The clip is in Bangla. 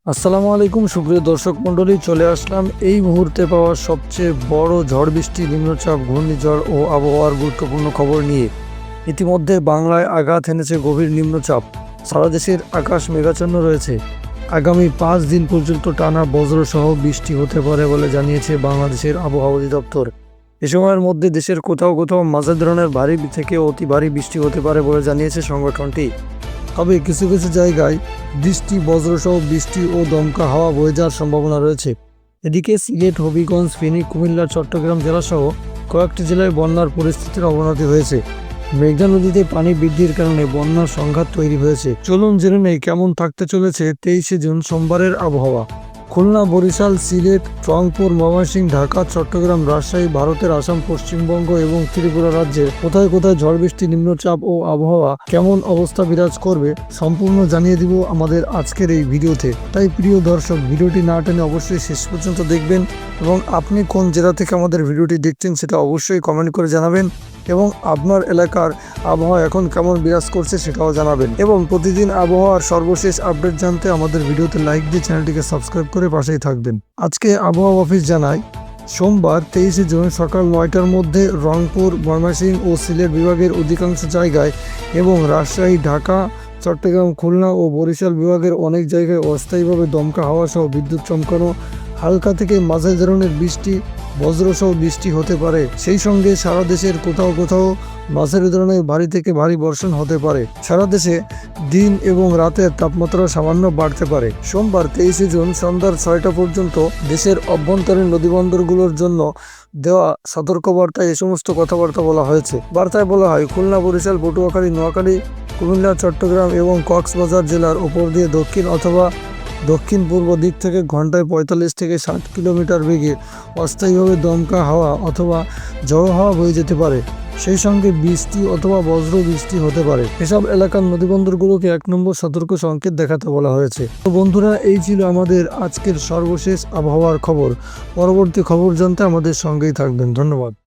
আসসালামু আলাইকুম সুপ্রিয় দর্শক মণ্ডলী, চলে আসলাম এই মুহূর্তে পাওয়া সবচেয়ে বড় ঝড় বৃষ্টি, নিম্নচাপ, ঘূর্ণিঝড় ও আবহাওয়ার গুরুত্বপূর্ণ খবর নিয়ে। ইতিমধ্যে বাংলায় আঘাত এনেছে গভীর নিম্নচাপ। সারা দেশের আকাশ মেঘাচ্ছন্ন রয়েছে। আগামী 5 দিন পর্যন্ত টানা বজ্রসহ বৃষ্টি হতে পারে বলে জানিয়েছে বাংলাদেশের আবহাওয়া অধিদপ্তর। এ সময়ের মধ্যে দেশের কোথাও কোথাও মাঝারি ধরনের ভারী থেকে অতি ভারী বৃষ্টি হতে পারে বলে জানিয়েছে সংগঠনটি। তবে কিছু কিছু জায়গায় বৃষ্টি, বজ্রসহ বৃষ্টি ও দমকা হাওয়া বয়ে যাওয়ার সম্ভাবনা রয়েছে। এদিকে সিলেট, হবিগঞ্জ, ফেনী, কুমিল্লা, চট্টগ্রাম জেলাসহ কয়েকটি জেলায় বন্যার পরিস্থিতির অবনতি হয়েছে। মেঘনা নদীতে পানি বৃদ্ধির কারণে বন্যার সংঘাত তৈরি হয়েছে। চলুন জেনে নেই কেমন থাকতে চলেছে 23শে জুন সোমবারের আবহাওয়া। খুলনা, বরিশাল, সিলেট, রংপুর, ময়মনসিংহ, ঢাকা, চট্টগ্রাম, রাজশাহী, ভারতের আসাম, পশ্চিমবঙ্গ এবং ত্রিপুরা রাজ্যের কোথায় কোথায় ঝড় বৃষ্টি, নিম্নচাপ ও আবহাওয়া কেমন অবস্থা বিরাজ করবে সম্পূর্ণ জানিয়ে দিব আমাদের আজকের এই ভিডিওতে। তাই প্রিয় দর্শক, ভিডিওটি না টেনে অবশ্যই শেষ পর্যন্ত দেখবেন এবং আপনি কোন জেলা থেকে আমাদের ভিডিওটি দেখছেন সেটা অবশ্যই কমেন্ট করে জানাবেন এবং আপনার এলাকার আবহাওয়া এখন কেমন বিরাজ করছে সেটাও জানাবেন। এবং প্রতিদিন আবহাওয়ার সর্বশেষ আপডেট জানতে আমাদের ভিডিওতে লাইক দিয়ে চ্যানেলটিকে সাবস্ক্রাইব করে পাশেই থাকবেন। আজকে আবহাওয়া অফিস জানায়, সোমবার 23শে জুন সকাল 9টার মধ্যে রংপুর, ময়মনসিংহ ও সিলেট বিভাগের অধিকাংশ জায়গায় এবং রাজশাহী, ঢাকা, চট্টগ্রাম, খুলনা ও বরিশাল বিভাগের অনেক জায়গায় অস্থায়ীভাবে দমকা হাওয়া সহ বিদ্যুৎ চমকানো, হালকা থেকে মাঝারি ধরনের বৃষ্টি, বজ্রসহ বৃষ্টি হতে পারে। সেই সঙ্গে সারা দেশের কোথাও কোথাও মাঝারি ধরনের ভারী থেকে ভারী বর্ষণ হতে পারে। সারা দেশে দিন এবং রাতের তাপমাত্রা সামান্য বাড়তে পারে। সোমবার 23শে জুন সন্ধ্যার 6টা পর্যন্ত দেশের অভ্যন্তরীণ নদীবন্দরগুলোর জন্য দেওয়া সতর্কবার্তায় এ সমস্ত কথাবার্তা বলা হয়েছে। বার্তায় বলা হয়, খুলনা, বরিশাল, পটুয়াখালী, নোয়াখালী, কুমিল্লা, চট্টগ্রাম এবং কক্সবাজার জেলার উপর দিয়ে দক্ষিণ অথবা দক্ষিণ পূর্ব দিক থেকে ঘন্টায় 45 থেকে 60 কিলোমিটার বেগে অস্থায়ীভাবে দমকা হাওয়া অথবা ঝড়ো হাওয়া বয়ে যেতে পারে। সেই সঙ্গে বৃষ্টি অথবা বজ্র বৃষ্টি হতে পারে। এসব এলাকার নদীবন্দরগুলোকে 1 নম্বর সতর্ক সংকেত দেখাতে বলা হয়েছে। তো বন্ধুরা, এই ছিল আমাদের আজকের সর্বশেষ আবহাওয়ার খবর। পরবর্তী খবর জানতে আমাদের সঙ্গেই থাকবেন। ধন্যবাদ।